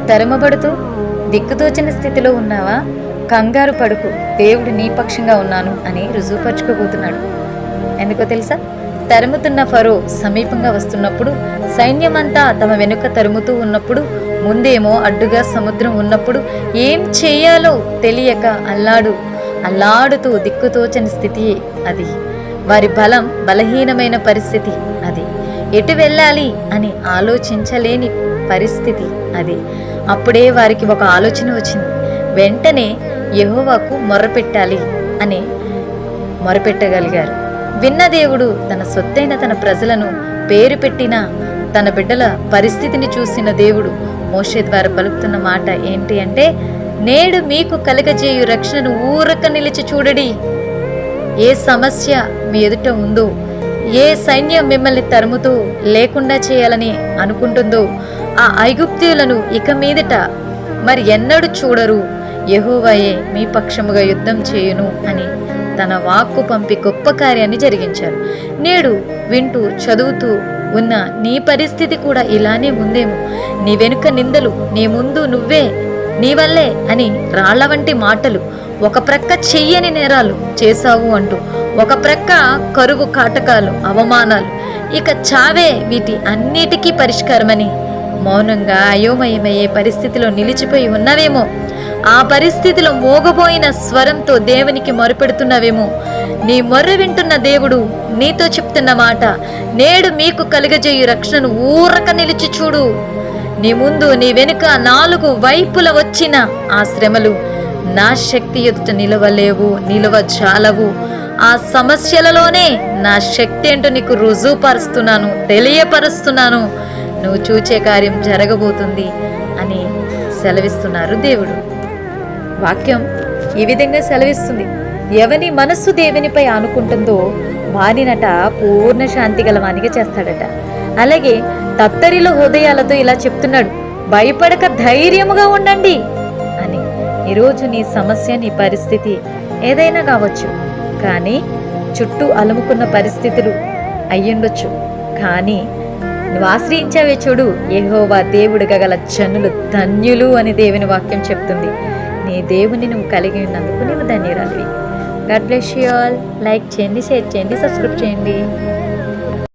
తరుమబడుతూ దిక్కుతోచని స్థితిలో ఉన్నావా? కంగారు పడుకు, దేవుడు నీ పక్షంగా ఉన్నాను అని రుజువుపరుచుకోబోతున్నాడు. ఎందుకో తెలుసా? తరుముతున్న ఫరో సమీపంగా వస్తున్నప్పుడు, సైన్యమంతా తమ వెనుక తరుముతూ ఉన్నప్పుడు, ముందేమో అడ్డుగా సముద్రం ఉన్నప్పుడు ఏం చెయ్యాలో తెలియక అల్లాడుతూ దిక్కుతోచని స్థితి అది. వారి బలహీనమైన పరిస్థితి అది. ఎటు వెళ్ళాలి అని ఆలోచించలేని పరిస్థితి అది. అప్పుడే వారికి ఒక ఆలోచన వచ్చింది. వెంటనే యెహోవాకు మొర్రపెట్టాలి అని మొరపెట్టగలిగారు. విన్న దేవుడు తన సొత్తైన తన ప్రజలను పేరు పెట్టిన తన బిడ్డల పరిస్థితిని చూసిన దేవుడు మోషే ద్వారా పలుకుతున్న మాట ఏంటి అంటే, నేడు మీకు కలగజేయు రక్షణను ఊరక నిలిచి చూడడి. ఏ సమస్య మీ ఎదుట ఉందో, ఏ సైన్యం మిమ్మల్ని తరుముతూ లేకుండా చేయాలని అనుకుంటుందో, ఆ ఐగుప్తీయులను ఇక మీదట మరి ఎన్నడూ చూడరు. యెహోవాయే మీ పక్షముగా యుద్ధం చేయును అని తన వాక్కు పంపి గొప్ప కార్యాన్ని జరిగించారు. నేడు వింటూ చదువుతూ ఉన్న నీ పరిస్థితి కూడా ఇలానే ఉందేమో. నీ వెనుక నిందలు, నీ ముందు నువ్వే, నీ వల్లే అని రాళ్ల వంటి మాటలు, ఒక ప్రక్క చెయ్యని నేరాలు చేశావు అంటూ, ఒక ప్రక్క కరువు కాటకాలు, అవమానాలు, ఇక చావే వీటి అన్నిటికీ పరిష్కారమని మౌనంగా అయోమయమయ్యే పరిస్థితిలో నిలిచిపోయి ఉన్నావేమో. ఆ పరిస్థితిలో మోగబోయిన స్వరంతో దేవునికి మొరపెడుతున్నావేమో. నీ మొర్ర వింటున్న దేవుడు నీతో చెప్తున్న మాట, నేడు మీకు కలుగజేయు రక్షణను ఊరక నిలిచి చూడు. నీ ముందు నీ వెనుక 4 వైపుల వచ్చిన ఆ శ్రమలు నా శక్తి ఎదుట నిలవజాలవు. ఆ సమస్యలలోనే నా శక్తి ఏంటో నీకు రుజువుపరుస్తున్నాను, తెలియపరుస్తున్నాను. నువ్వు చూచే కార్యం జరగబోతుంది అని సెలవిస్తున్నారు దేవుడు. వాక్యం ఈ విధంగా సెలవిస్తుంది. ఎవని మనస్సు దేవునిపై ఆనుకుంటుందో వానినట పూర్ణ శాంతి గలవానిగా చేస్తాడట. అలాగే తత్తరిలో హృదయాలతో ఇలా చెప్తున్నాడు, భయపడక ధైర్యముగా ఉండండి అని. ఈరోజు నీ సమస్య, నీ పరిస్థితి ఏదైనా కావచ్చు, కానీ చుట్టూ అలుముకున్న పరిస్థితులు అయ్యుండొచ్చు. కానీ నువ్వు ఆశ్రయించావే చూడు, యెహోవా దేవుడుగా గల జనులు ధన్యులు అని దేవుని వాక్యం చెప్తుంది. నీ దేవుని నువ్వు కలిగి ఉన్నందుకు నీవు ధన్యురాలివి. God bless you all. Like చేయండి, షేర్ చేయండి, సబ్స్క్రైబ్ చేయండి.